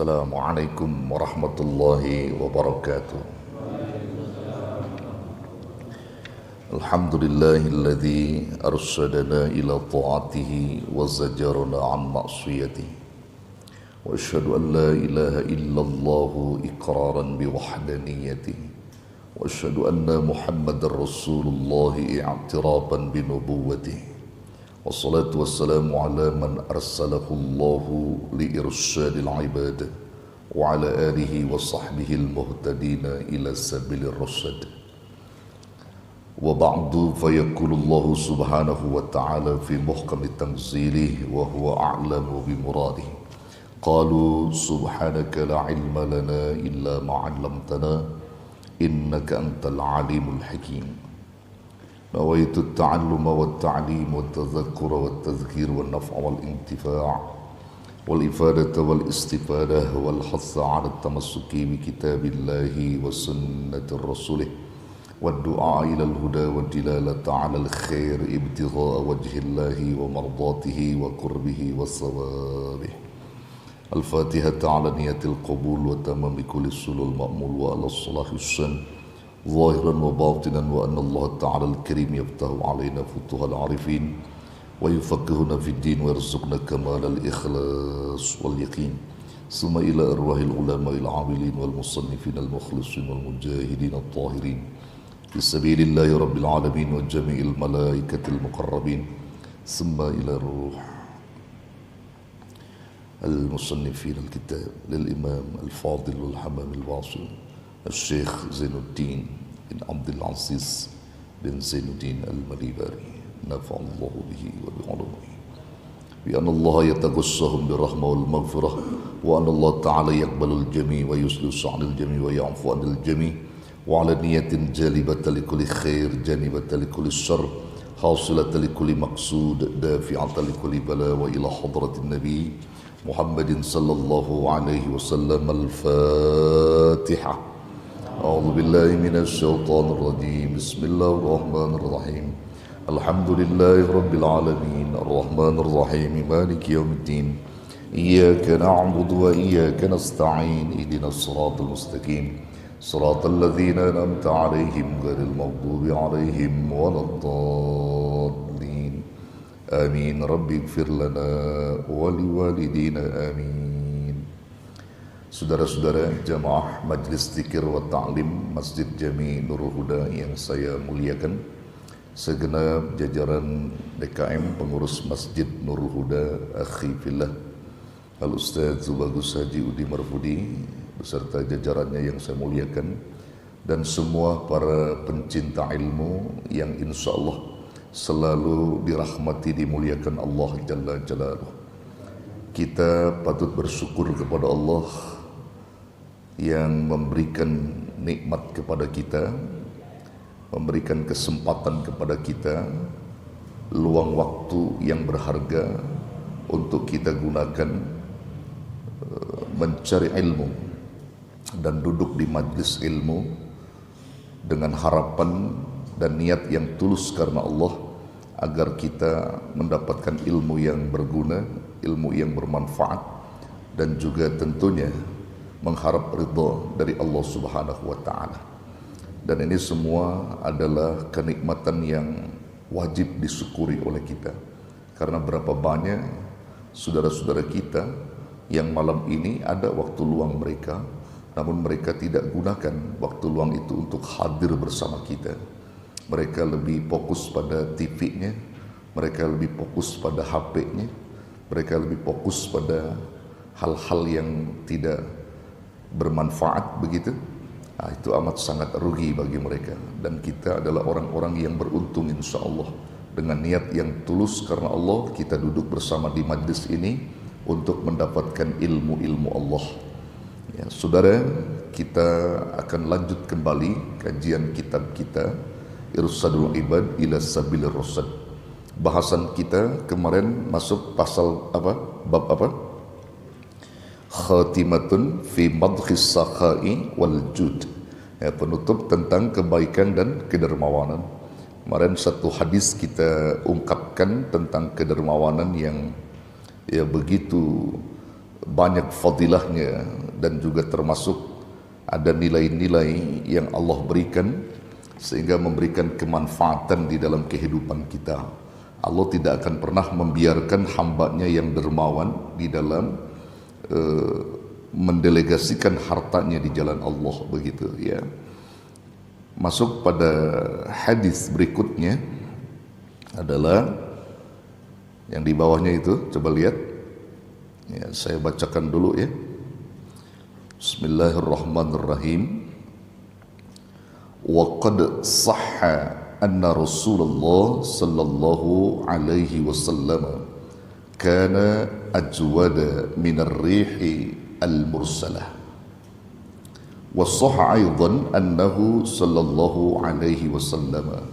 Assalamualaikum warahmatullahi wabarakatuh. Alhamdulillahilladzi arsyadana ila ta'atihi wa zajarana an ma'siyatihi. Wa asyhadu an la ilaha illallah iqraran biwahdaniyatihi. Wa asyhadu anna Muhammadar Rasulullah i'tiraban binubuwwatihi. Wassalatu wassalamu ala man arsalahu Allahu li irsyadil ibad wa ala alihi wa sahbihi al-muhtadina ila sabilir rasyad. Wa ba'du fayaqulu Allah subhanahu wa ta'ala fi muhkami tanzilih wa huwa a'lamu bi muradih. Qalu subhanaka la ilma lana illa ma 'allamtana innaka antal alimul hakim. نويت التعلم والتعليم والتذكر والتذكير والنفع والانتفاع والإفادة والاستفادة والحث على التمسك بكتاب الله وسنة رسوله والدعاء إلى الهدى والدلالة على الخير ابتغاء وجه الله ومرضاته وقربه وثوابه. الفاتحة على نية القبول وتمام كل السلول المأمول وعلى الصلاح السن ظاهرا وباطنا وأن الله تعالى الكريم يفتح علينا فتوح العارفين ويفقهنا في الدين ويرزقنا كمال الإخلاص واليقين. ثم إلى أرواح العلماء العاملين والمصنفين المخلصين والمجاهدين الطاهرين في سبيل الله رب العالمين وجميع الملائكة المقربين. ثم إلى الروح المصنفين الكتاب للإمام الفاضل والحمام الواصل الشيخ زين الدين بن عبد العزيز بن زين الدين المليباري نفع الله به وبعلومه بأن الله يتغشهم بالرحمة والمغفرة وأن الله تعالى يقبل الجميع ويسلس عن الجميع ويعفو عن الجميع وعلى نية جالبة لكل خير جانبة لكل الشر حاصلة لكل مقصود دافعة لكل بلاء وإلى حضرة النبي محمد صلى الله عليه وسلم. الفاتحة. أعوذ بالله من الشيطان الرجيم. بسم الله الرحمن الرحيم. الحمد لله رب العالمين الرحمن الرحيم مالك يوم الدين إياك نعبد وإياك نستعين اهدنا الصراط المستقيم صراط الذين أنعمت عليهم غير المغضوب عليهم ولا الضالين آمين. رب اغفر لنا ولوالدينا آمين. Saudara-saudara jamaah Majlis Dzikir wa Ta'lim Masjid Jami Nurul Huda yang saya muliakan, segenap jajaran DKM pengurus Masjid Nurul Huda, akhi fillah Al-Ustaz Zubagus Haji Udi Marfudi beserta jajarannya yang saya muliakan, dan semua para pencinta ilmu yang insya Allah selalu dirahmati dimuliakan Allah Jalla Jalaluh. Kita patut bersyukur kepada Allah yang memberikan nikmat kepada kita, memberikan kesempatan kepada kita, luang waktu yang berharga untuk kita gunakan mencari ilmu dan duduk di majlis ilmu dengan harapan dan niat yang tulus karena Allah agar kita mendapatkan ilmu yang berguna, ilmu yang bermanfaat, dan juga tentunya mengharap ridha dari Allah Subhanahu wa taala. Dan ini semua adalah kenikmatan yang wajib disyukuri oleh kita. Karena berapa banyak saudara-saudara kita yang malam ini ada waktu luang mereka, namun mereka tidak gunakan waktu luang itu untuk hadir bersama kita. Mereka lebih fokus pada TV-nya, mereka lebih fokus pada HP-nya, mereka lebih fokus pada hal-hal yang tidak bermanfaat begitu. Nah, itu amat sangat rugi bagi mereka, dan kita adalah orang-orang yang beruntung insya Allah. Dengan niat yang tulus karena Allah, kita duduk bersama di majlis ini untuk mendapatkan ilmu-ilmu Allah. Ya, saudara, kita akan lanjut kembali kajian kitab kita Irsadul Ibad ila Sabilir Rasyad. Bahasan kita kemarin masuk pasal apa? Bab apa? Khatimatun fi madkhis sakha'i wal jud. Ya, penutup tentang kebaikan dan kedermawanan. Kemarin satu hadis kita ungkapkan tentang kedermawanan yang ya begitu banyak fadilahnya dan juga termasuk ada nilai-nilai yang Allah berikan sehingga memberikan kemanfaatan di dalam kehidupan kita. Allah tidak akan pernah membiarkan hambanya yang dermawan di dalam mendelegasikan hartanya di jalan Allah, begitu ya. Masuk pada hadis berikutnya adalah yang di bawahnya itu, coba lihat ya, saya bacakan dulu ya. Bismillahirrahmanirrahim. Wa qad sahha anna Rasulullah sallallahu alaihi wasallam kana ajwada min ar-rihi al-mursalah. Wa sahha aidan annahu sallallahu alaihi wasallam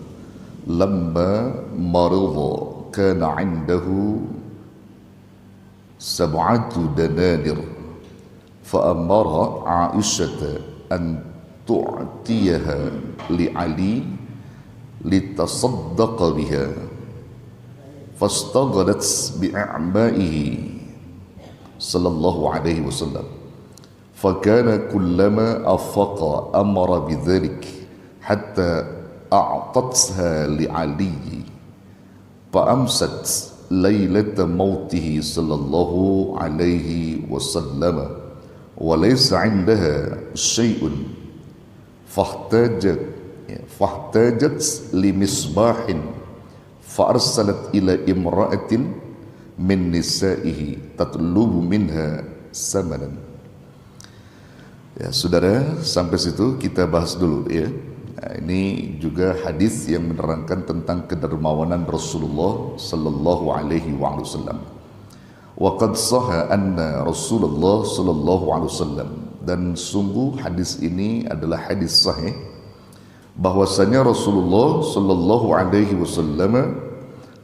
lamma marida kana 'indahu sab'atu danadir fa amara 'Aisyah an tu'tiyaha li Ali litasaddaqa biha fastaghadat bi'a'ma'ihi sallallahu alaihi wasallam fakana kullama afaqa amara bidzalik hatta a'tatha li Ali فأمست ليلة موته صلى الله عليه وسلم وليس عندها شيء فاحتاجت لمصباح فأرسلت إلى امرأة من نسائه تطلب منها ثمنا. Ya, saudara, sampai situ kita bahas dulu ya. Nah, ini juga hadis yang menerangkan tentang kedermawanan Rasulullah sallallahu alaihi wasallam. Wa qad sahha anna Rasulullah sallallahu alaihi wasallam, dan sungguh hadis ini adalah hadis sahih bahwasanya Rasulullah sallallahu alaihi wasallam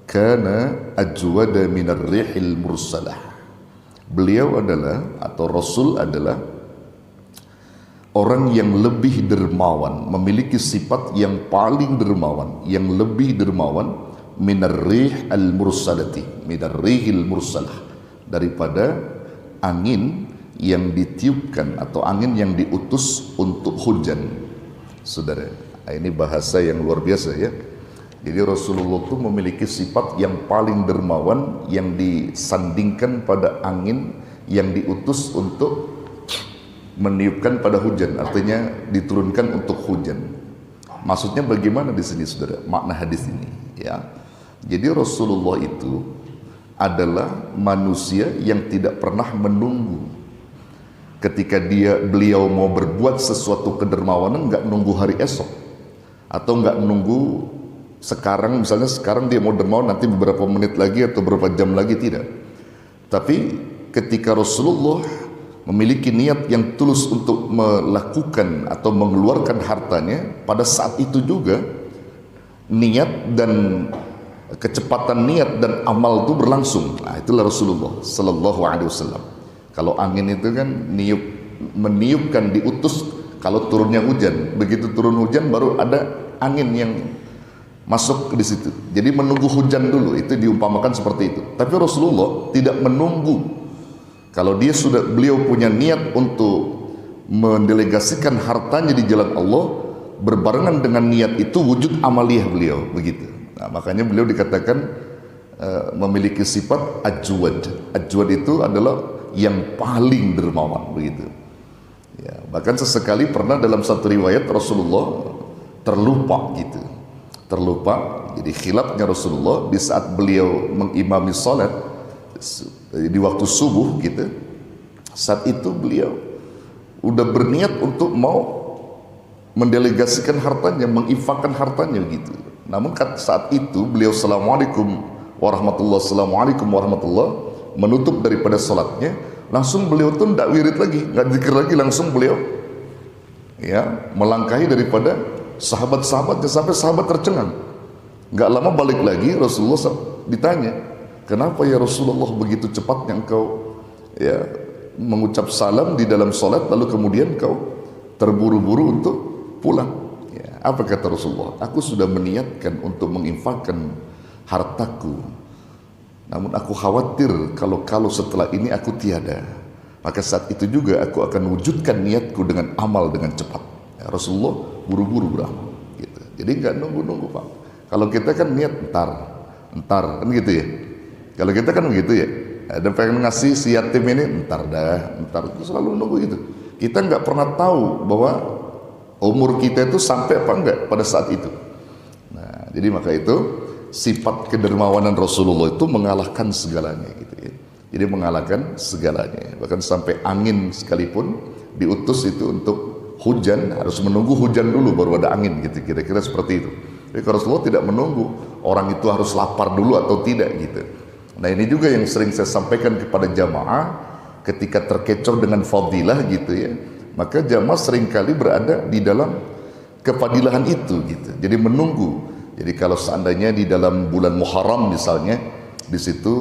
kana ajwada minar rihil mursalah. Beliau adalah, atau Rasul adalah orang yang lebih dermawan, memiliki sifat yang paling dermawan, yang lebih dermawan minar rih al-mursalati, minar rihil mursalah, daripada angin yang ditiupkan atau angin yang diutus untuk hujan. Saudara, ini bahasa yang luar biasa ya. Jadi Rasulullah itu memiliki sifat yang paling dermawan yang disandingkan pada angin yang diutus untuk meniupkan pada hujan, artinya diturunkan untuk hujan. Maksudnya bagaimana di sini saudara makna hadis ini ya. Jadi Rasulullah itu adalah manusia yang tidak pernah menunggu. Ketika beliau mau berbuat sesuatu kedermawanan, nggak nunggu hari esok atau nggak nunggu sekarang, misalnya sekarang dia mau dermawan nanti beberapa menit lagi atau beberapa jam lagi, tidak. Tapi ketika Rasulullah memiliki niat yang tulus untuk melakukan atau mengeluarkan hartanya, pada saat itu juga niat dan kecepatan niat dan amal itu berlangsung. Nah, itulah Rasulullah sallallahu alaihi wasallam. Kalau angin itu kan meniupkan, diutus kalau turunnya hujan. Begitu turun hujan baru ada angin yang masuk di situ. Jadi menunggu hujan dulu, itu diumpamakan seperti itu. Tapi Rasulullah tidak menunggu. Kalau beliau punya niat untuk mendelegasikan hartanya di jalan Allah, berbarengan dengan niat itu wujud amaliyah beliau, begitu. Nah, makanya beliau dikatakan memiliki sifat ajwad. Ajwad itu adalah yang paling dermawan, begitu. Ya, bahkan sesekali pernah dalam satu riwayat Rasulullah terlupa gitu. Terlupa. Jadi khilafnya Rasulullah di saat beliau mengimami salat di waktu subuh gitu, saat itu beliau udah berniat untuk mau mendelegasikan hartanya, menginfakkan hartanya gitu. Namun saat itu beliau assalamualaikum warahmatullah menutup daripada salatnya, langsung beliau tuh tidak wirid lagi, nggak zikir lagi, langsung beliau ya melangkahi daripada sahabat-sahabatnya sampai sahabat tercengang. Nggak lama balik lagi, Rasulullah ditanya, kenapa ya Rasulullah begitu cepatnya engkau ya mengucap salam di dalam salat lalu kemudian kau terburu-buru untuk pulang? Ya, apa kata Rasulullah? Aku sudah meniatkan untuk menginfakkan hartaku, namun aku khawatir kalau setelah ini aku tiada, maka saat itu juga aku akan wujudkan niatku dengan amal dengan cepat. Ya, Rasulullah buru-buru beramal gitu. Jadi nggak nunggu-nunggu Pak. Kalau kita kan niat entar kan gitu ya. Kalau kita kan begitu ya. Ada pengen ngasih si yatim ini entar itu selalu nunggu gitu. Kita nggak pernah tahu bahwa umur kita itu sampai apa enggak pada saat itu. Nah, jadi maka itu sifat kedermawanan Rasulullah itu mengalahkan segalanya gitu ya. Jadi mengalahkan segalanya. Bahkan sampai angin sekalipun diutus itu untuk hujan, harus menunggu hujan dulu baru ada angin gitu. Kira-kira seperti itu. Jadi Rasulullah tidak menunggu orang itu harus lapar dulu atau tidak gitu. Nah, ini juga yang sering saya sampaikan kepada jamaah ketika terkecoh dengan fadilah gitu ya. Maka jamaah seringkali berada di dalam kefadilahan itu gitu. Jadi menunggu. Jadi kalau seandainya di dalam bulan Muharram misalnya, di situ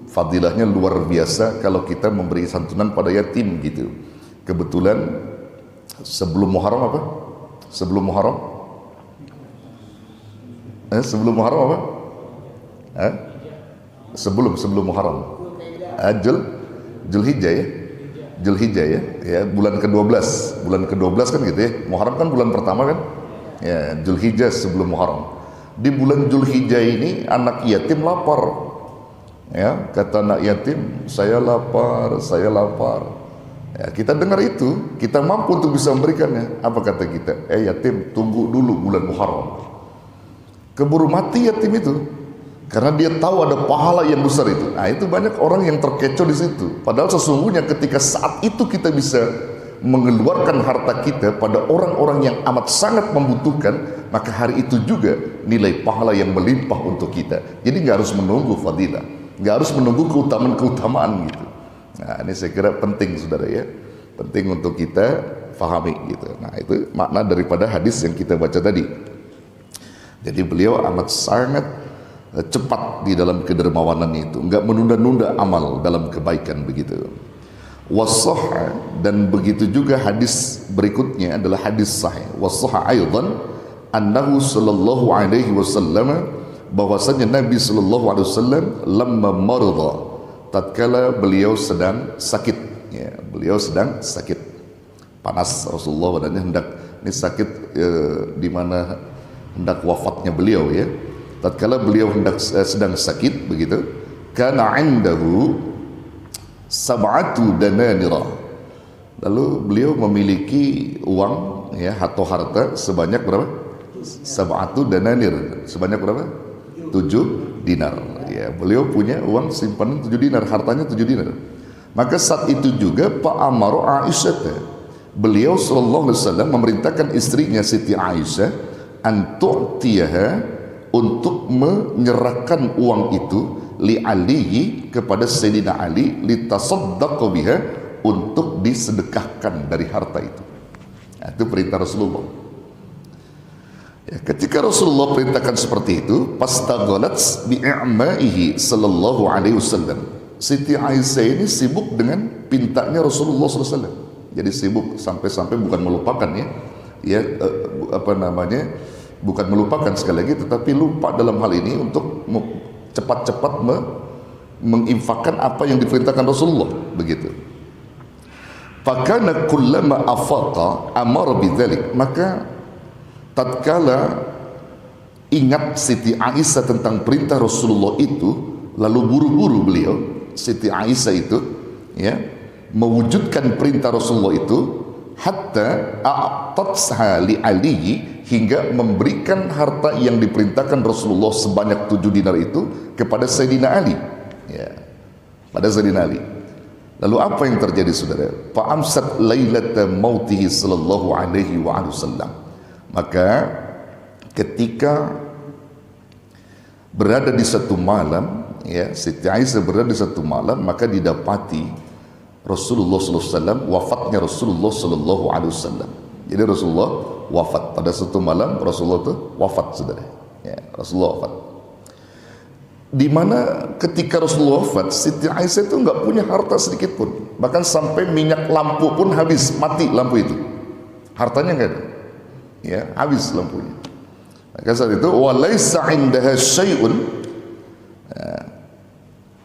fadilahnya luar biasa kalau kita memberi santunan pada yatim gitu. Kebetulan sebelum Muharram apa? Sebelum Muharram? Sebelum Muharram apa? Sebelum Muharram. Zulhijjah ya. Zulhijjah ya, bulan ke-12. Bulan ke-12 kan gitu ya. Muharram kan bulan pertama kan? Ya, Zulhijjah sebelum Muharram. Di bulan Zulhijjah ini anak yatim lapar. Ya, kata anak yatim, saya lapar. Ya, kita dengar itu, kita mampu untuk bisa memberikannya. Apa kata kita? Yatim, tunggu dulu bulan Muharram. Keburu mati yatim itu, karena dia tahu ada pahala yang besar itu. Nah, itu banyak orang yang terkecoh di situ. Padahal sesungguhnya ketika saat itu kita bisa mengeluarkan harta kita pada orang-orang yang amat sangat membutuhkan, maka hari itu juga nilai pahala yang melimpah untuk kita. Jadi nggak harus menunggu fadilah, nggak harus menunggu keutamaan gitu. Nah, ini saya kira penting saudara ya, penting untuk kita fahami gitu. Nah, itu makna daripada hadis yang kita baca tadi. Jadi beliau amat sangat cepat di dalam kedermawanan itu, nggak menunda-nunda amal dalam kebaikan begitu. Wasah, dan begitu juga hadis berikutnya adalah hadis sahih. Wasah aidan annahu sallallahu alaihi wasallam, bahwasanya Nabi sallallahu alaihi wasallam lamma marada, tatkala beliau sedang sakit ya, beliau sedang sakit panas. Rasulullah badannya hendak ini sakit di mana hendak wafatnya beliau ya. Tatkala beliau hendak sedang sakit begitu, kana indahu sab'atu dananira, lalu beliau memiliki uang ya atau harta sebanyak berapa? Sab'atu dananir, sebanyak berapa? 7 dinar ya. Beliau punya uang simpanan 7 dinar, hartanya 7 dinar. Maka saat itu juga Pak Amaru Aisyah, beliau sallallahu alaihi wasallam memerintahkan istrinya Siti Aisyah antu'tiyaha, untuk menyerahkan uang itu li alihi, kepada Sayyidina Ali, litasaddaqu biha, untuk disedekahkan dari harta itu. Nah, itu perintah Rasulullah ya. Ketika Rasulullah perintahkan seperti itu, pastaghalat bi'a'maihi sallallahu alaihi wasallam, Siti Aisyah ini sibuk dengan pintanya Rasulullah sallallahu alaihi wasallam. Jadi sibuk sampai-sampai bukan melupakan ya bukan melupakan sekali lagi, tetapi lupa dalam hal ini untuk cepat-cepat menginfakkan apa yang diperintahkan Rasulullah begitu. Fakana kullama afaqa amara bidzalik, maka tatkala ingat Siti Aisyah tentang perintah Rasulullah itu, lalu buru-buru beliau Siti Aisyah itu ya mewujudkan perintah Rasulullah itu, hatta a'tatsha li Ali, hingga memberikan harta yang diperintahkan Rasulullah sebanyak 7 dinar itu kepada Sayyidina Ali ya, pada Sayyidina Ali. Lalu apa yang terjadi saudara? Fa'amsat lailata mautihi sallallahu alaihi wasallam, maka ketika berada di satu malam ya, Siti Aisyah berada di satu malam, maka didapati Rasulullah sallallahu alaihi wasallam, wafatnya Rasulullah sallallahu alaihi wasallam. Jadi Rasulullah wafat pada satu malam, Rasulullah itu wafat saudara ya, Rasulullah wafat. Di mana ketika Rasulullah wafat, Siti Aisyah itu nggak punya harta sedikit pun, bahkan sampai minyak lampu pun habis, mati lampu itu, hartanya nggak ada ya, habis lampunya. Maka saat itu walaisa indaha syai'un,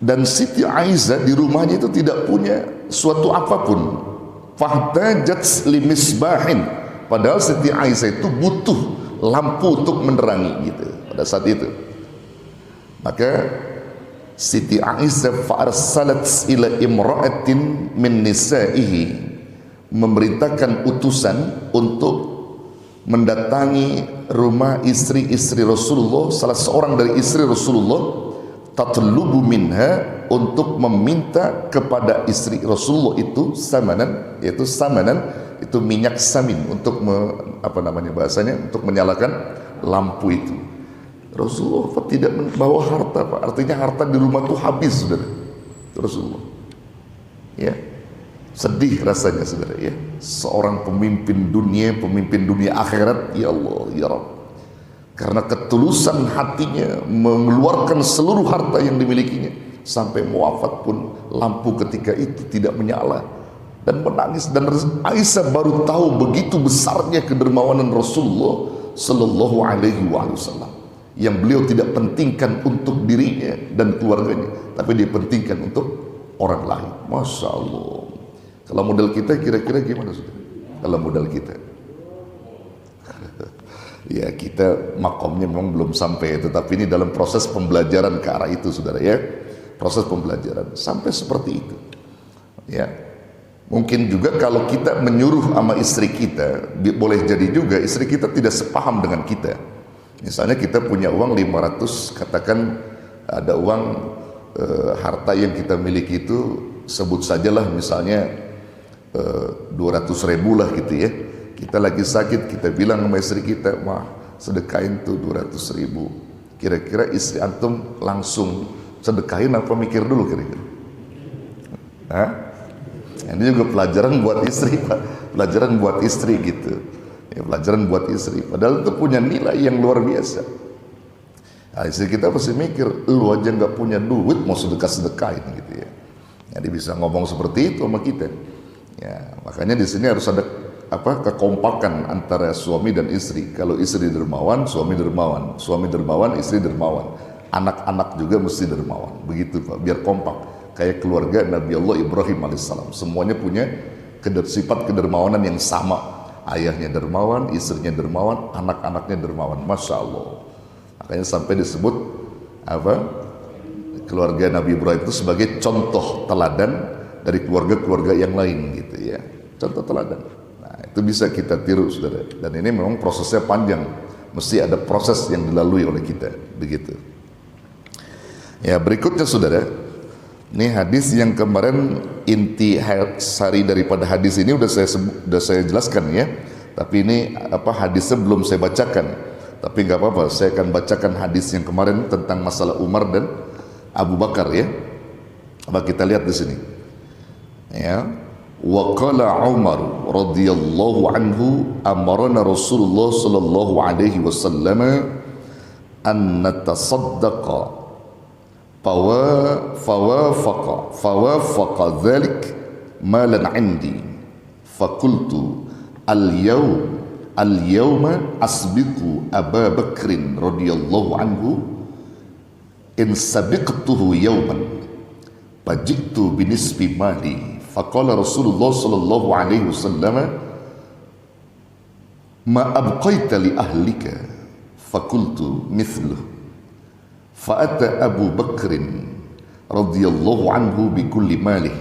Dan Siti Aisyah di rumahnya itu tidak punya suatu apapun. Fahtajat limisbahin, padahal Siti Aisyah itu butuh lampu untuk menerangi gitu pada saat itu. Maka Siti Aisyah fa'arsalat ila imra'atin min nisa'ihi, memerintahkan utusan untuk mendatangi rumah istri-istri Rasulullah, salah seorang dari istri Rasulullah, tatlubu minha, untuk meminta kepada istri Rasulullah itu samanan, yaitu samanan itu minyak samin untuk bahasanya untuk menyalakan lampu itu. Rasulullah tidak membawa harta, Pak. Artinya harta di rumah itu habis, saudara. Rasulullah, ya, sedih rasanya, saudara, ya. Seorang pemimpin dunia akhirat, ya Allah, ya Rabb, karena ketulusan hatinya mengeluarkan seluruh harta yang dimilikinya, sampai wafat pun lampu ketika itu tidak menyala, dan menangis. Dan Aisyah baru tahu begitu besarnya kedermawanan Rasulullah Sallallahu Alaihi Wasallam, yang beliau tidak pentingkan untuk dirinya dan keluarganya, tapi dia pentingkan untuk orang lain. Masya Allah. Kalau modal kita kira-kira gimana, saudara? Kalau modal kita, ya kita makomnya memang belum sampai, tetapi ini dalam proses pembelajaran ke arah itu, saudara, ya. Proses pembelajaran sampai seperti itu, ya. Mungkin juga kalau kita menyuruh sama istri kita, boleh jadi juga istri kita tidak sepaham dengan kita. Misalnya kita punya uang 500, katakan ada uang harta yang kita miliki itu, sebut sajalah misalnya 200.000 lah gitu, ya. Kita lagi sakit, kita bilang sama istri kita, "Mah, sedekahin tuh 200.000." Kira-kira istri antum langsung sedekahin apa mikir dulu kira-kira? Hah? Ini juga pelajaran buat istri, Pak. Pelajaran buat istri gitu. Ya, pelajaran buat istri. Padahal itu punya nilai yang luar biasa. Nah, istri kita pasti mikir, lu aja nggak punya duit mau sedekahin gitu, ya. Jadi bisa ngomong seperti itu sama kita. Ya, makanya di sini harus ada kekompakan antara suami dan istri. Kalau istri dermawan, suami dermawan. Suami dermawan, istri dermawan. Anak-anak juga mesti dermawan. Begitu, Pak, biar kompak. Kayak keluarga Nabi Allah Ibrahim alaihissalam. Semuanya punya sifat kedermawanan yang sama. Ayahnya dermawan, istrinya dermawan, anak-anaknya dermawan. Masya Allah. Makanya sampai disebut keluarga Nabi Ibrahim itu sebagai contoh teladan dari keluarga-keluarga yang lain gitu, ya. Contoh teladan. Nah, itu bisa kita tiru, saudara. Dan ini memang prosesnya panjang. Mesti ada proses yang dilalui oleh kita, begitu. Ya, berikutnya, saudara. Ini hadis yang kemarin, inti sari daripada hadis ini udah saya jelaskan, ya. Tapi ini hadisnya belum saya bacakan. Tapi nggak apa-apa, saya akan bacakan hadis yang kemarin tentang masalah Umar dan Abu Bakar, ya. Kita lihat di sini. Ya, wa qala Umar radhiyallahu anhu amarna Rasulullah sallallahu alaihi wasallam an natasaddaqa fawafaqa dhalik malan indi faqultu al-yawma asbiqu Aba Bakrin radhiyallahu anhu in sabiqtuhu yawman faji'tu binisbi mali. Faqala Rasulullah sallallahu alaihi wasallam ma abqaita li ahlika faqultu mithluh fa'ata Abu Bakrin radhiyallahu anhu bi kulli malih.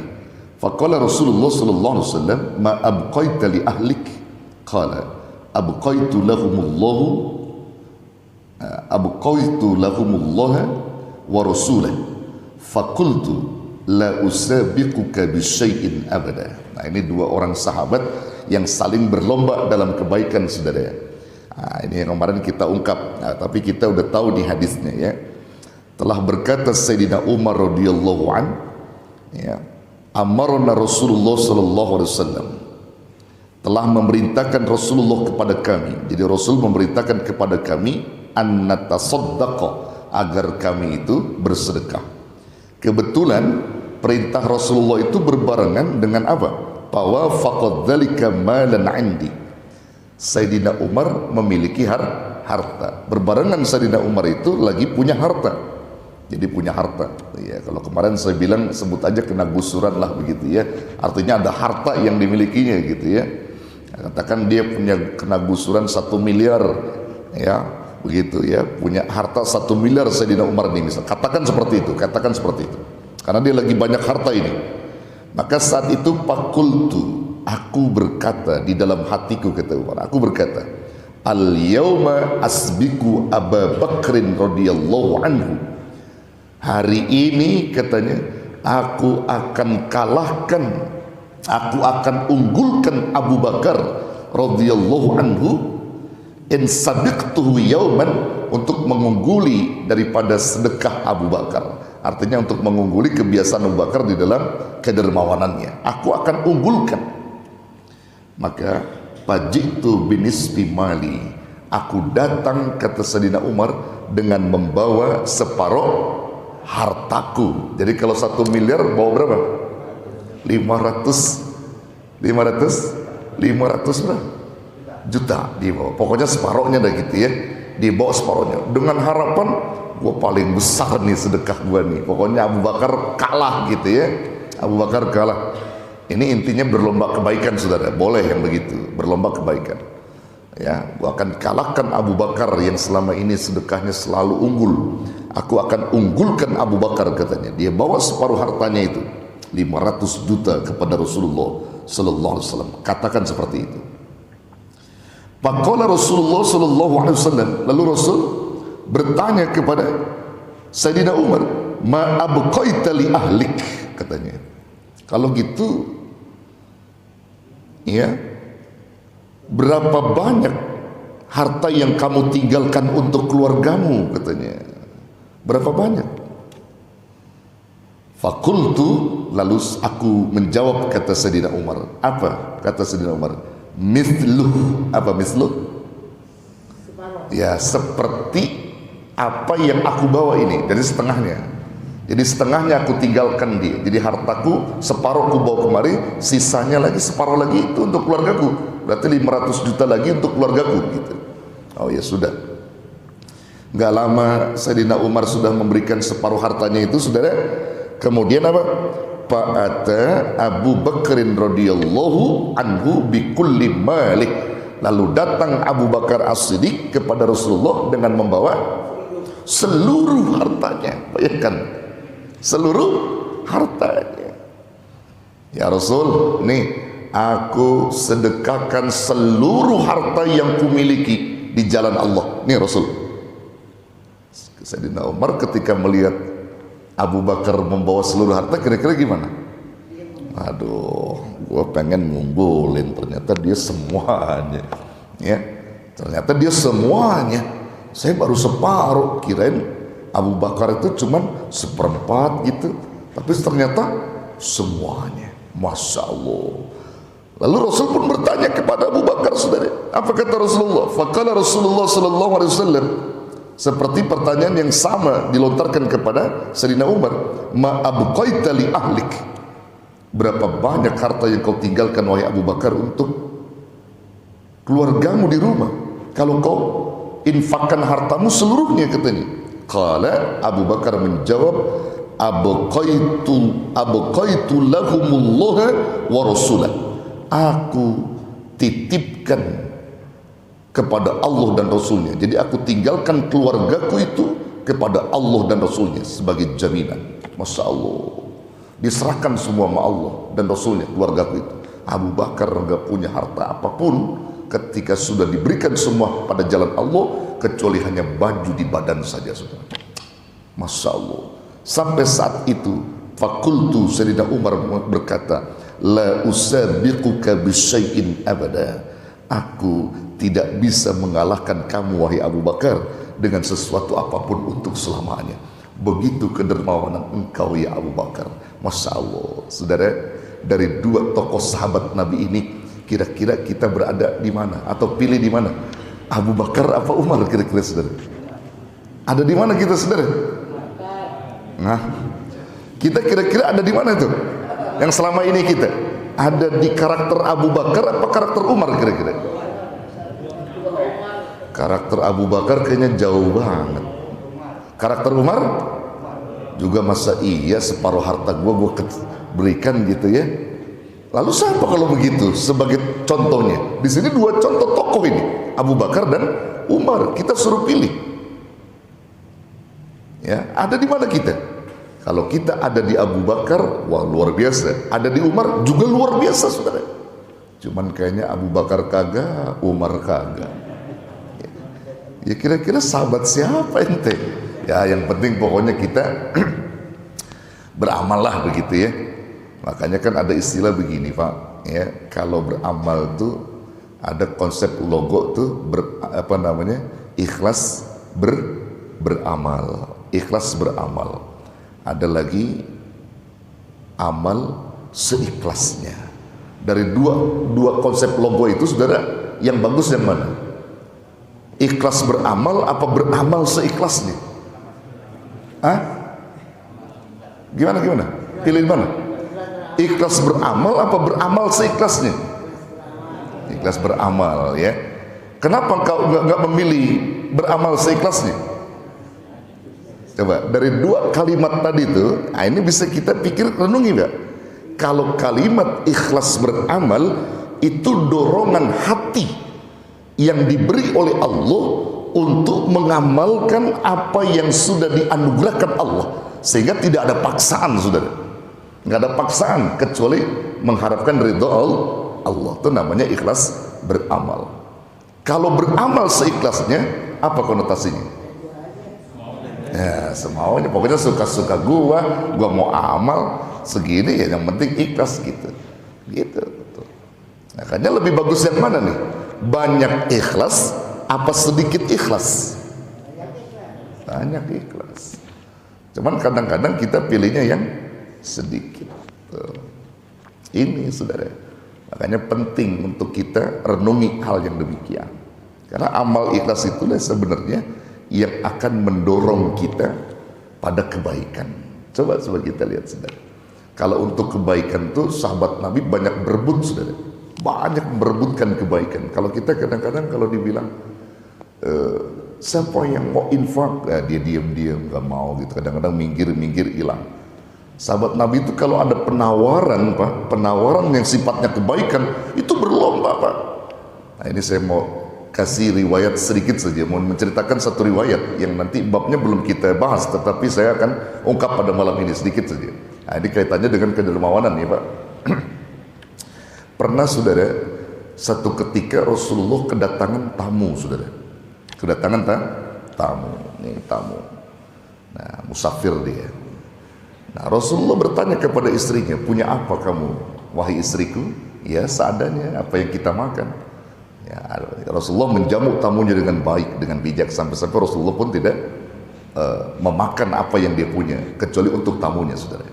Faqala Rasulullah sallallahu alaihi wasallam ma abqaita li ahlik qala abqaitu lahumullah wa rasulah faqultu la usabiquka bisyai'in abada. Nah, ini dua orang sahabat yang saling berlomba dalam kebaikan, saudara. Nah, ini yang kemarin kita ungkap. Nah, tapi kita udah tahu di hadisnya, ya. Telah berkata Sayyidina Umar radhiyallahu an, ya, amarna Rasulullah sallallahu alaihi wasallam, telah memerintahkan Rasulullah kepada kami. Jadi Rasul memerintahkan kepada kami an natasaddaqa, agar kami itu bersedekah. Kebetulan perintah Rasulullah itu berbarengan dengan apa? Fawafaqad dzalika malan 'indi. Sayyidina Umar memiliki harta. Berbarengan Sayyidina Umar itu lagi punya harta. Jadi punya harta. Ya, kalau kemarin saya bilang sebut aja kena gusuran lah begitu ya. Artinya ada harta yang dimilikinya gitu ya. Katakan dia punya kena gusuran 1 miliar ya, begitu ya, punya harta 1 miliar Sayyidina Umar ini misal. Katakan seperti itu, katakan seperti itu. Karena dia lagi banyak harta ini. Maka saat itu fakultu, aku berkata di dalam hatiku, kata Umar, aku berkata, al yauma asbiku Abu Bakrin radhiyallahu anhu. Hari ini katanya aku akan kalahkan, aku akan unggulkan Abu Bakar radhiyallahu anhu in sabiqtuhu yauman, untuk mengungguli daripada sedekah Abu Bakar. Artinya untuk mengungguli kebiasaan Abu Bakar di dalam kedermawanannya. Aku akan unggulkan. Maka fajitu binisbi mali, aku datang kata Sayyidina Umar dengan membawa separuh hartaku. Jadi kalau 1 miliar bawa berapa? 500 berapa? Juta dibawa. Pokoknya separuhnya dah gitu ya. Dibawa separuhnya dengan harapan gua paling besar nih sedekah gua nih. Pokoknya Abu Bakar kalah gitu ya. Abu Bakar kalah. Ini intinya berlomba kebaikan, saudara. Boleh yang begitu, berlomba kebaikan. Ya, gua akan kalahkan Abu Bakar yang selama ini sedekahnya selalu unggul. Aku akan unggulkan Abu Bakar katanya. Dia bawa separuh hartanya itu, 500 juta kepada Rasulullah sallallahu alaihi wasallam. Katakan seperti itu. Faqala Rasulullah sallallahu alaihi wasallam, lalu Rasul bertanya kepada Sayyidina Umar, ma abqaita li ahlik, katanya. Kalau gitu ya, berapa banyak harta yang kamu tinggalkan untuk keluargamu, katanya. Berapa banyak? Fakultu, lalu aku menjawab, kata Sayyidina Umar. Apa kata Sayyidina Umar? Mithluh. Apa mithluh? Ya, seperti apa yang aku bawa ini. Jadi setengahnya. Jadi setengahnya aku tinggalkan dia. Jadi hartaku separuh aku bawa kemari, sisanya lagi separuh lagi itu untuk keluargaku. Berarti 500 juta lagi untuk keluargaku gitu. Oh ya sudah. Gak lama Sayyidina Umar sudah memberikan separuh hartanya itu, saudara. Kemudian apa? Fa'ata Abu Bakrin radhiyallahu anhu bikulli malik. Lalu datang Abu Bakar As-Siddiq kepada Rasulullah dengan membawa seluruh hartanya. Bayangkan, seluruh hartanya. Ya Rasul, nih aku sedekahkan seluruh harta yang kumiliki di jalan Allah. Nih Rasul. Sayyidina Umar ketika melihat Abu Bakar membawa seluruh harta, kira-kira gimana? Aduh, gue pengen ngumpulin, ternyata dia semuanya. Ya, ternyata dia semuanya. Saya baru separuh, kirain Abu Bakar itu cuman 1/4 gitu, tapi ternyata semuanya. Masya Allah. Lalu Rasul pun bertanya kepada Abu Bakar, saudara. Apa kata Rasulullah? Faqala Rasulullah sallallahu alaihi wasallam, seperti pertanyaan yang sama dilontarkan kepada Sayyidina Umar, ma abqaita li ahlik, berapa banyak harta yang kau tinggalkan wahai Abu Bakar untuk keluargamu di rumah, kalau kau infakkan hartamu seluruhnya, katanya. Qala, Abu Bakar menjawab, abqaitu lahumullah wa rasulah, aku titipkan kepada Allah dan Rasulnya. Jadi aku tinggalkan keluargaku itu kepada Allah dan Rasulnya sebagai jaminan. Masya Allah, diserahkan semua sama Allah dan Rasulnya keluargaku itu. Abu Bakar enggak punya harta apapun ketika sudah diberikan semua pada jalan Allah, kecuali hanya baju di badan saja, saudara. Masya Allah. Sampai saat itu fakultu, Sayyidina Umar berkata, la usabiquka bisyai'in abada, aku tidak bisa mengalahkan kamu wahai Abu Bakar dengan sesuatu apapun untuk selamanya. Begitu kedermawanan engkau ya Abu Bakar. Masya Allah. Saudara, dari dua tokoh sahabat Nabi ini, kira-kira kita berada di mana atau pilih di mana? Abu Bakar apa Umar, kira-kira saudara? Ada di mana kita, saudara? Nah, kita kira-kira ada di mana itu? Yang selama ini kita ada di karakter Abu Bakar apa karakter Umar, kira-kira? Karakter Abu Bakar kayaknya jauh banget. Karakter Umar juga masa iya separuh harta gue berikan gitu ya. Lalu siapa kalau begitu sebagai contohnya? Di sini dua contoh tokoh ini, Abu Bakar dan Umar. Kita suruh pilih. Ya, ada di mana kita? Kalau kita ada di Abu Bakar, wah luar biasa. Ada di Umar juga luar biasa, saudara. Cuman kayaknya Abu Bakar kagak, Umar kagak. Ya kira-kira sahabat siapa ente? Ya yang penting pokoknya kita beramal lah begitu ya. Makanya kan ada istilah begini Pak, ya kalau beramal tuh ada konsep logo tuh ikhlas beramal, ikhlas beramal. Ada lagi amal seikhlasnya. Dari dua konsep logo itu saudara, yang bagus yang mana? Ikhlas beramal apa beramal seikhlasnya? Hah? Gimana? Pilih mana? Ikhlas beramal apa beramal seikhlasnya? Ikhlas beramal ya. Kenapa kau nggak memilih beramal seikhlasnya? Coba dari dua kalimat tadi itu, ini bisa kita pikir renungi nggak? Kalau kalimat ikhlas beramal itu dorongan hati yang diberi oleh Allah untuk mengamalkan apa yang sudah dianugerahkan Allah, sehingga tidak ada paksaan, saudara. Nggak ada paksaan kecuali mengharapkan ridho Allah. Itu namanya ikhlas beramal. Kalau beramal seikhlasnya, apa konotasinya? Ya semaunya, pokoknya suka-suka gua mau amal segini ya, yang penting ikhlas gitu. Makanya lebih bagus yang mana nih? Banyak ikhlas apa sedikit ikhlas? Banyak ikhlas. Cuman kadang-kadang kita pilihnya yang sedikit. Ini saudara, makanya penting untuk kita renungi hal yang demikian. Karena amal ikhlas itulah sebenarnya yang akan mendorong kita pada kebaikan. Coba kita lihat saudara. Kalau untuk kebaikan tuh sahabat Nabi banyak berebut saudara, banyak merebutkan kebaikan. Kalau kita kadang-kadang kalau dibilang siapa yang mau infak, dia diam-diam nggak mau gitu. Kadang-kadang minggir hilang. Sahabat Nabi itu kalau ada penawaran Pak, penawaran yang sifatnya kebaikan itu berlomba Pak. Nah ini saya mau kasih riwayat sedikit saja, mau menceritakan satu riwayat yang nanti babnya belum kita bahas, tetapi saya akan ungkap pada malam ini sedikit saja. Nah ini kaitannya dengan kedermawanan ya Pak. Pernah saudara, satu ketika Rasulullah kedatangan tamu saudara, kedatangan tamu, nih tamu. Nah musafir dia. Nah Rasulullah bertanya kepada istrinya, punya apa kamu wahai istriku? Ya seadanya apa yang kita makan. Ya, Rasulullah menjamu tamunya dengan baik, dengan bijak, sampai-sampai Rasulullah pun tidak memakan apa yang dia punya kecuali untuk tamunya saudara.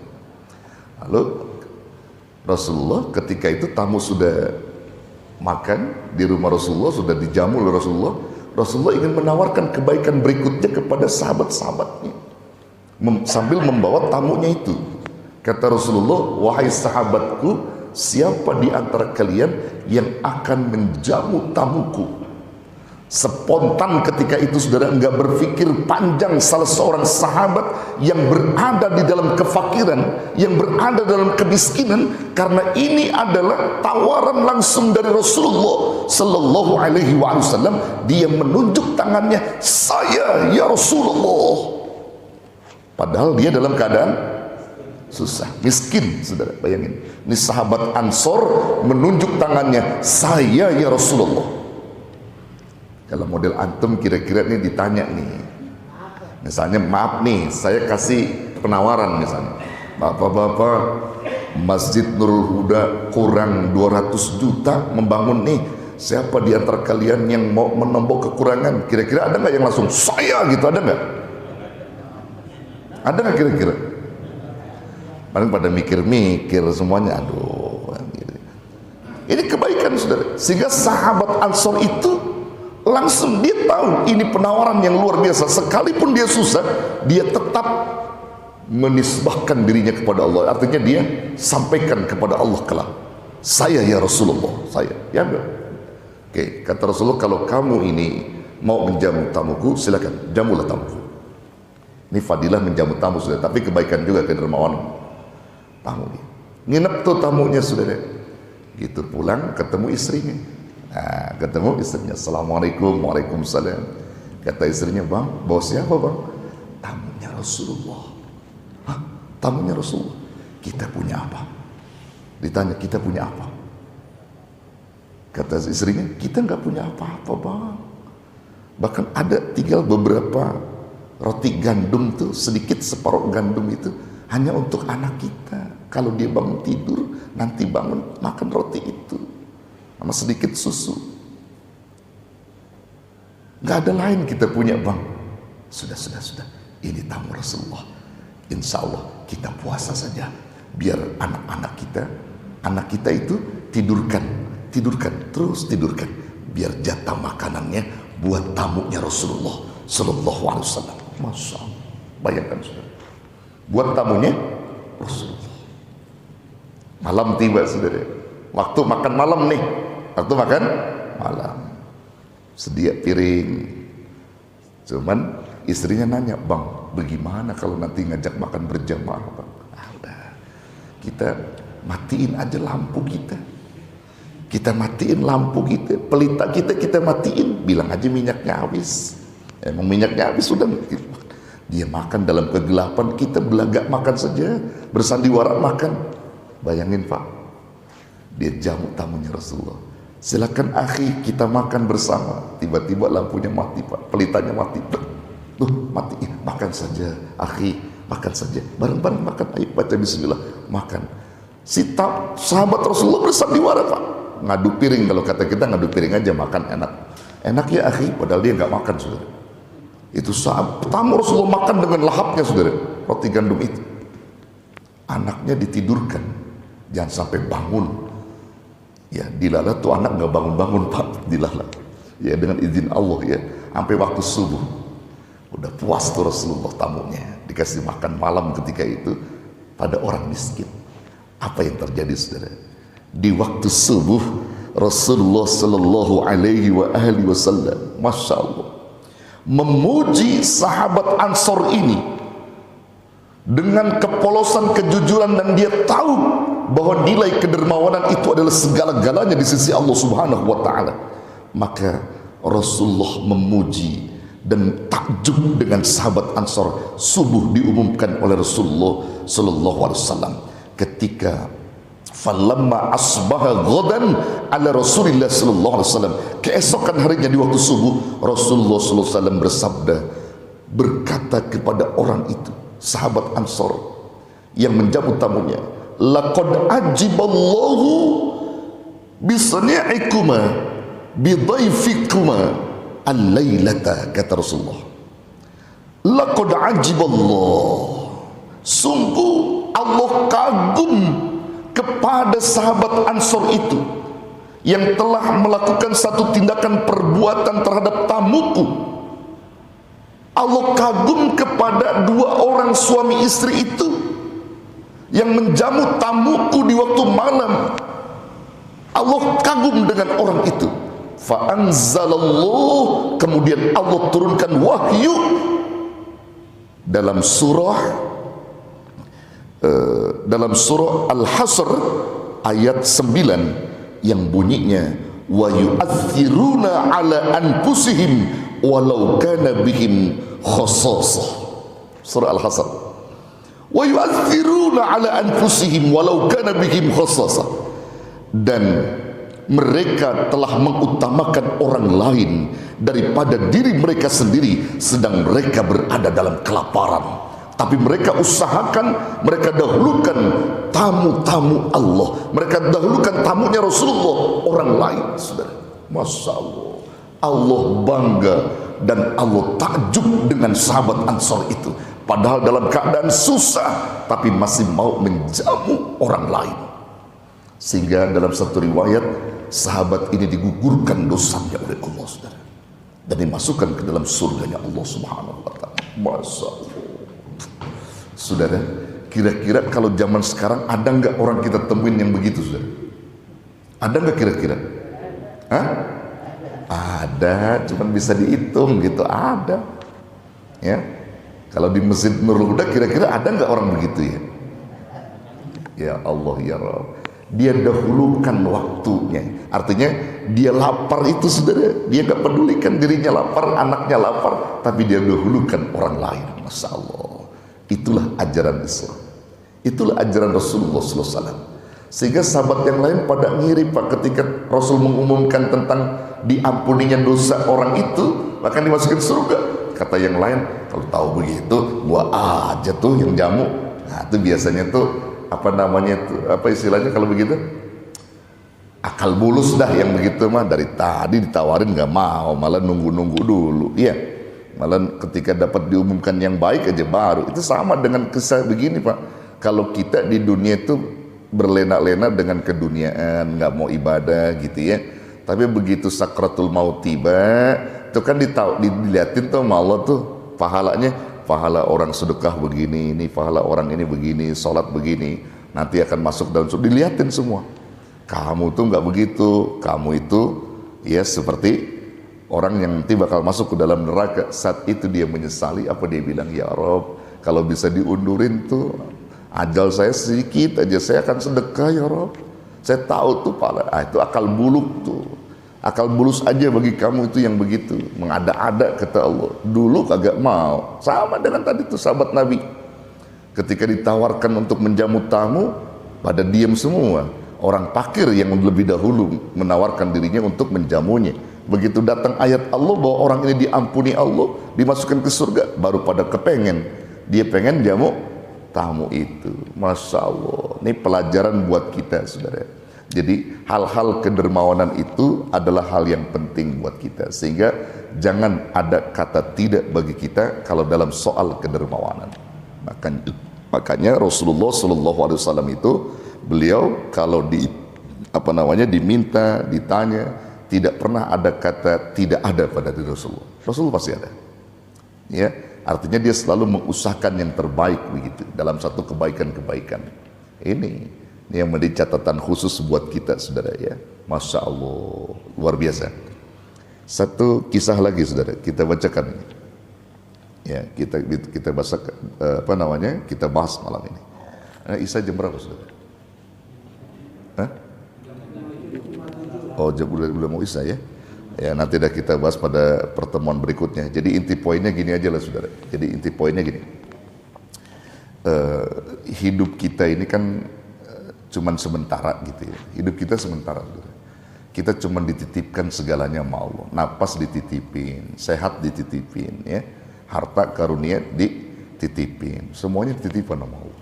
Lalu Rasulullah ketika itu tamu sudah makan di rumah Rasulullah, sudah dijamu oleh Rasulullah. Rasulullah ingin menawarkan kebaikan berikutnya kepada sahabat-sahabatnya sambil membawa tamunya itu. Kata Rasulullah, wahai sahabatku, siapa di antara kalian yang akan menjamu tamuku? Spontan ketika itu saudara, enggak berpikir panjang, salah seorang sahabat yang berada di dalam kefakiran, yang berada dalam kemiskinan, karena ini adalah tawaran langsung dari Rasulullah Sallallahu Alaihi Wasallam. Dia menunjuk tangannya, saya ya Rasulullah, padahal dia dalam keadaan susah, miskin saudara. Bayangin, ini sahabat Ansor menunjuk tangannya, saya ya Rasulullah. Kalau model antum kira-kira nih ditanya nih, misalnya maaf nih, saya kasih penawaran misalnya, bapak-bapak Masjid Nurul Huda kurang 200 juta membangun nih, siapa di antara kalian yang mau menombok kekurangan? Kira-kira ada nggak yang langsung saya gitu, ada nggak? Ada nggak kira-kira? Paling pada mikir-mikir semuanya, aduh. Ini kebaikan saudara, sehingga sahabat Ansor itu langsung dia tahu ini penawaran yang luar biasa. Sekalipun dia susah, dia tetap menisbahkan dirinya kepada Allah. Artinya dia sampaikan kepada Allah kelak, saya ya Rasulullah, saya ya enggak. Oke, kata Rasulullah, kalau kamu ini mau menjamu tamuku, silakan jamulah tamuku. Ini fadilah menjamu tamu, saudara. Tapi kebaikan juga kedermawanan tamu dia. Nginep tuh tamunya, saudara. Gitu pulang ketemu istrinya. Nah, ketemu istrinya. Assalamualaikum, waalaikumsalam. Kata istrinya, bang, bawa siapa bang? Tamunya Rasulullah. Hah? Tamunya Rasulullah. Kita punya apa? Ditanya, kita punya apa? Kata istrinya, kita nggak punya apa-apa bang. Bahkan ada tinggal beberapa roti gandum tuh, sedikit separuh gandum itu hanya untuk anak kita. Kalau dia bangun tidur, nanti bangun makan roti itu sama sedikit susu. Nggak ada lain kita punya bang. Sudah. Ini tamu Rasulullah. Insya Allah kita puasa saja. Biar anak kita itu tidurkan, terus tidurkan. Biar jatah makanannya buat tamunya Rasulullah Sallallahu Alaihi Wasallam. Masya Allah. Bayangkan saudara, buat tamunya Rasulullah. Malam tiba saudara, waktu makan malam nih, waktu makan malam, sedia piring. Cuman istrinya nanya, bang, bagaimana kalau nanti ngajak makan berjamaah bang? Udah, kita matiin aja lampu kita. Kita matiin lampu kita, pelita kita matiin. Bilang aja minyaknya habis. Emang minyaknya habis, sudah. Dia makan dalam kegelapan, kita belagak makan saja, bersandiwara makan. Bayangin pak, dia jamu tamunya Rasulullah. Silakan akhi, kita makan bersama. Tiba-tiba lampunya mati pak, pelitanya mati. Tuh mati, makan saja akhi, makan saja. Bareng-bareng makan, ayo baca bismillah, makan. Si sahabat Rasulullah bersandiwara pak, ngadu piring. Kalau kata kita ngadu piring aja, makan enak ya akhi, padahal dia nggak makan saudara. Itu sahabat tamu Rasulullah makan dengan lahapnya saudara, roti gandum itu. Anaknya ditidurkan, jangan sampai bangun. Ya dilala tuh anak nggak bangun-bangun pak, dilala. Ya dengan izin Allah ya, sampai waktu subuh. Udah puas tuh Rasulullah tamunya, dikasih makan malam ketika itu pada orang miskin. Apa yang terjadi saudara? Di waktu subuh Rasulullah Sallallahu Alaihi Wasallam, masya Allah, memuji sahabat Ansor ini dengan kepolosan, kejujuran, dan dia tahu bahwa nilai kedermawanan itu adalah segala-galanya di sisi Allah Subhanahu wa Ta'ala. Maka Rasulullah memuji dan takjub dengan sahabat Ansor. Subuh diumumkan oleh Rasulullah Sallallahu Alaihi Wasallam ketika falamma asbaha ghadan ala Rasulillah sallallahu alaihi wasallam, keesokan harinya di waktu subuh Rasulullah sallallahu alaihi wasallam bersabda, berkata kepada orang itu, sahabat Ansor yang menjamu tamunya, laqad ajiballahu bisani'ikuma bidhaifikuma al-lailata, kata Rasulullah. Laqad ajiballah, sungguh Allah kagum kepada sahabat Ansor itu yang telah melakukan satu tindakan perbuatan terhadap tamuku. Allah kagum kepada dua orang suami istri itu yang menjamu tamuku di waktu malam. Allah kagum dengan orang itu. Fa'anzalallah, kemudian Allah turunkan wahyu dalam surah Al-Hasr ayat 9 yang bunyinya wa yu'athiruna ala anfusihim walau kana bihim khassasah. Surah Al-Hasr, wa yu'athiruna ala anfusihim walau kana bihim khassasah, dan mereka telah mengutamakan orang lain daripada diri mereka sendiri sedang mereka berada dalam kelaparan. Tapi mereka usahakan, mereka dahulukan tamu-tamu Allah, mereka dahulukan tamunya Rasulullah, orang lain saudara. Masya Allah, Allah bangga dan Allah takjub dengan sahabat Ansor itu, padahal dalam keadaan susah tapi masih mau menjamu orang lain. Sehingga dalam satu riwayat, sahabat ini digugurkan dosanya oleh Allah saudara, dan dimasukkan ke dalam surganya Allah Subhanahu wa Ta'ala. Masya Allah. Saudara, kira-kira kalau zaman sekarang ada nggak orang kita temuin yang begitu saudara? Ada nggak kira-kira? Hah? Ada, cuman bisa dihitung gitu, ada. Ya, Kalau di Masjid Nurul Huda kira-kira ada nggak orang begitu ya? Ya Allah ya Rabb, dia dahulukan waktunya. Artinya dia lapar itu saudara, dia nggak pedulikan dirinya lapar, anaknya lapar, tapi dia dahulukan orang lain. Masya Allah, itulah ajaran Islam, itulah ajaran Rasulullah SAW. Sehingga sahabat yang lain pada ngiri Pak, ketika Rasul mengumumkan tentang diampuninya dosa orang itu, bahkan dimasukin surga. Kata yang lain, kalau tahu begitu gua aja tuh yang jamu. Nah itu biasanya tuh apa namanya tuh, apa istilahnya kalau begitu, akal bulus dah yang begitu mah. Dari tadi ditawarin nggak mau, malah nunggu-nunggu dulu. Iya, malah ketika dapat diumumkan yang baik aja baru. Itu sama dengan kisah begini Pak. Kalau kita di dunia itu berlena-lena dengan keduniaan, nggak mau ibadah gitu ya, tapi begitu sakratul maut tiba, itu kan dilihatin tuh sama Allah tuh pahalanya, pahala orang sedekah begini, ini pahala orang ini begini, sholat begini, nanti akan masuk dalam surga, dilihatin semua. Kamu tuh nggak begitu, kamu itu ya seperti orang yang nanti bakal masuk ke dalam neraka. Saat itu dia menyesali, apa dia bilang, ya Rob, kalau bisa diundurin tuh ajal saya sedikit aja, saya akan sedekah ya Rob. Saya tahu tuh pahala. Itu akal buluk tuh, akal bulus aja bagi kamu itu yang begitu, mengada-ada kata Allah. Dulu kagak mau. Sama dengan tadi tuh sahabat Nabi, ketika ditawarkan untuk menjamu tamu, pada diam semua. Orang fakir yang lebih dahulu menawarkan dirinya untuk menjamunya. Begitu datang ayat Allah bahwa orang ini diampuni Allah, dimasukkan ke surga, baru pada kepengen, dia pengen jamu tamu itu. Masya Allah, ini pelajaran buat kita saudara. Jadi hal-hal kedermawanan itu adalah hal yang penting buat kita, sehingga jangan ada kata tidak bagi kita kalau dalam soal kedermawanan. Makanya Rasulullah SAW itu, beliau kalau diminta, ditanya, tidak pernah ada kata tidak ada pada diri Rasulullah. Rasulullah pasti ada. Ya, artinya dia selalu mengusahakan yang terbaik begitu dalam satu kebaikan-kebaikan. Ini yang menjadi catatan khusus buat kita saudara ya. Masya Allah, luar biasa. Satu kisah lagi saudara, kita bacakan ini. Ya, kita bahas kita bahas malam ini. Isya jam berapa saudara? Hah? Oh, jam udah mau Isya ya. Ya, nanti dah kita bahas pada pertemuan berikutnya. Jadi inti poinnya gini aja lah saudara. Jadi inti poinnya gini, hidup kita ini kan cuman sementara gitu ya. Hidup kita sementara saudara. Kita cuman dititipkan segalanya sama Allah. Napas dititipin, sehat dititipin ya, harta karunia dititipin, semuanya dititipkan sama Allah.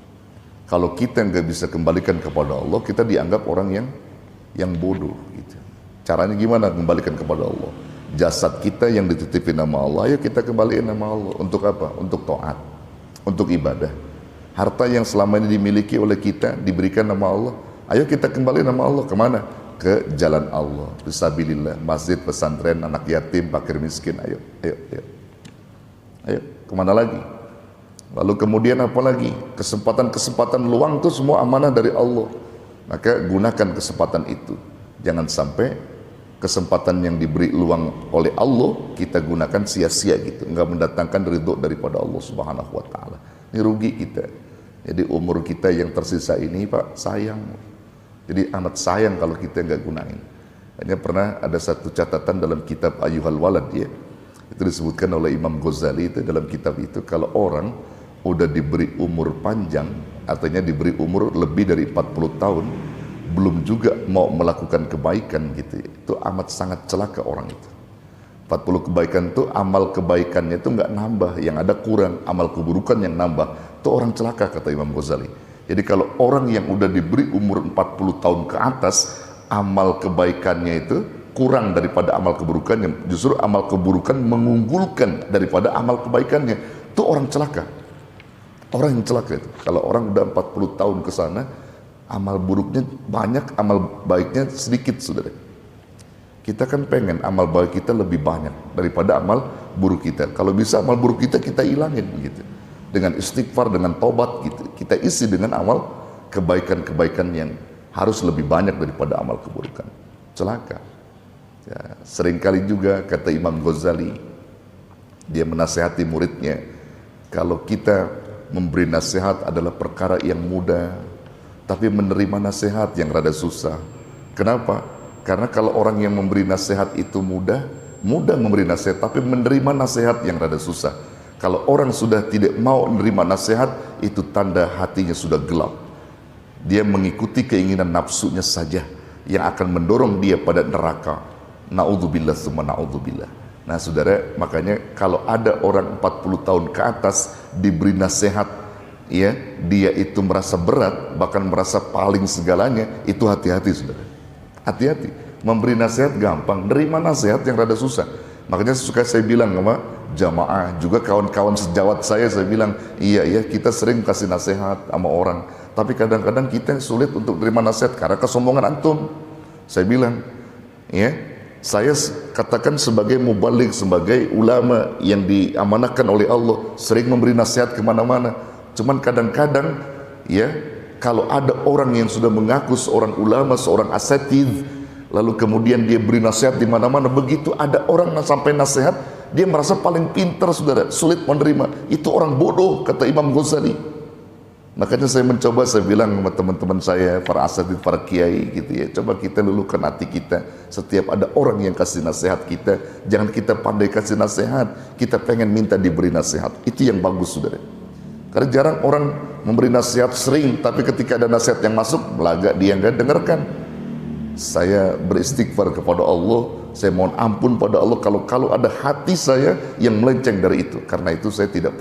Kalau kita nggak bisa kembalikan kepada Allah, kita dianggap orang yang bodoh gitu. Caranya gimana kembalikan kepada Allah? Jasad kita yang dititipin nama Allah, ayo kita kembaliin nama Allah. Untuk apa? Untuk taat, untuk ibadah. Harta yang selama ini dimiliki oleh kita, diberikan nama Allah, ayo kita kembali nama Allah. Kemana? Ke jalan Allah, fisabilillah, masjid, pesantren, anak yatim, fakir miskin. Ayo. Kemana lagi? Lalu kemudian apa lagi? Kesempatan-kesempatan luang itu semua amanah dari Allah. Maka gunakan kesempatan itu. Jangan sampai kesempatan yang diberi luang oleh Allah kita gunakan sia-sia gitu, enggak mendatangkan ridho daripada Allah Subhanahu wa taala. Ini rugi kita. Jadi umur kita yang tersisa ini Pak, sayang. Jadi amat sayang kalau kita enggak gunain. Hanya pernah ada satu catatan dalam kitab Ayyuhal Walad ya. Itu disebutkan oleh Imam Ghazali itu dalam kitab itu, kalau orang udah diberi umur panjang, artinya diberi umur lebih dari 40 tahun, belum juga mau melakukan kebaikan gitu, itu amat sangat celaka orang itu. 40 kebaikan itu, amal kebaikannya itu nggak nambah, yang ada kurang, amal keburukan yang nambah, itu orang celaka kata Imam Ghazali. Jadi kalau orang yang udah diberi umur 40 tahun ke atas, amal kebaikannya itu kurang daripada amal keburukannya, justru amal keburukan mengunggulkan daripada amal kebaikannya, itu orang celaka. Orang yang celaka itu, kalau orang udah 40 tahun ke sana, amal buruknya banyak, amal baiknya sedikit saudara. Kita kan pengen amal baik kita lebih banyak daripada amal buruk kita. Kalau bisa amal buruk kita hilangin gitu. Dengan istighfar, dengan tobat gitu. Kita isi dengan amal kebaikan-kebaikan yang harus lebih banyak daripada amal keburukan. Celaka. Ya, seringkali juga kata Imam Ghazali, dia menasihati muridnya, Kalau kita memberi nasihat adalah perkara yang mudah, tapi menerima nasihat yang rada susah. Kenapa? Karena kalau orang yang memberi nasihat itu mudah memberi nasihat, tapi menerima nasihat yang rada susah. Kalau orang sudah tidak mau menerima nasihat, itu tanda hatinya sudah gelap. Dia mengikuti keinginan nafsunya saja yang akan mendorong dia pada neraka. Na'udzubillah summa na'udzubillah. Nah saudara, makanya kalau ada orang 40 tahun ke atas diberi nasihat, ya, dia itu merasa berat, bahkan merasa paling segalanya, itu hati-hati saudara. Hati-hati, memberi nasihat gampang, nerima nasihat yang rada susah. Makanya suka saya bilang sama jamaah, juga kawan-kawan sejawat saya bilang, iya kita sering kasih nasihat sama orang, tapi kadang-kadang kita sulit untuk terima nasihat karena kesombongan antum. Saya bilang, ya, saya katakan sebagai mubalik, sebagai ulama yang diamanahkan oleh Allah, sering memberi nasihat kemana-mana. Cuman kadang-kadang, ya, kalau ada orang yang sudah mengaku seorang ulama, seorang asatidz, lalu kemudian dia beri nasihat di mana-mana, begitu ada orang yang sampai nasihat, dia merasa paling pintar saudara, sulit menerima. Itu orang bodoh, kata Imam Ghazali. Makanya saya mencoba, saya bilang sama teman-teman saya, para asatidz, para kiai gitu ya, coba kita luluhkan hati kita. Setiap ada orang yang kasih nasihat kita, jangan kita pandai kasih nasihat, kita pengen minta diberi nasihat. Itu yang bagus saudara. Karena jarang orang memberi nasihat sering, tapi ketika ada nasihat yang masuk, belagak dia nggak dengarkan. Saya beristighfar kepada Allah, saya mohon ampun pada Allah kalau ada hati saya yang melenceng dari itu. Karena itu saya tidak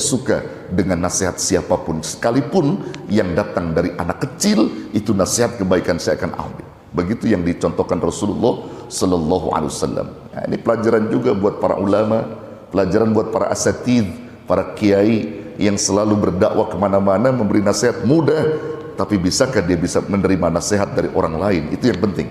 suka dengan nasihat siapapun, sekalipun yang datang dari anak kecil, itu nasihat kebaikan saya akan ambil. Begitu yang dicontohkan Rasulullah Sallallahu Alaihi Wasallam. Nah, ini pelajaran juga buat para ulama, pelajaran buat para asatidz, para kiai yang selalu berdakwah kemana-mana, memberi nasihat mudah, tapi bisakah dia bisa menerima nasihat dari orang lain? Itu yang penting.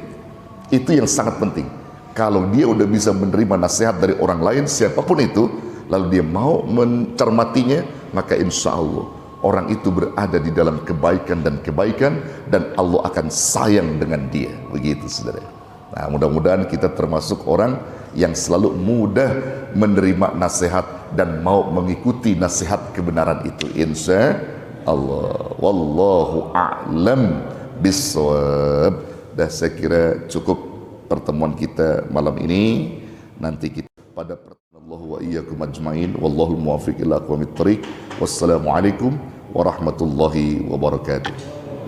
Itu yang sangat penting. Kalau dia udah bisa menerima nasihat dari orang lain, siapapun itu, lalu dia mau mencermatinya, maka insya Allah orang itu berada di dalam kebaikan, dan Allah akan sayang dengan dia. Begitu saudara. Nah, mudah-mudahan kita termasuk orang yang selalu mudah menerima nasihat dan mau mengikuti nasihat kebenaran itu, insya Allah. Wallahu a'lam bissawab. Dah, saya kira cukup pertemuan kita malam ini. Nanti kita pada Allah wa iyyakum ajmain, wallahu muwaffiq ila aqwamit thoriq. Wassalamualaikum warahmatullahi wabarakatuh.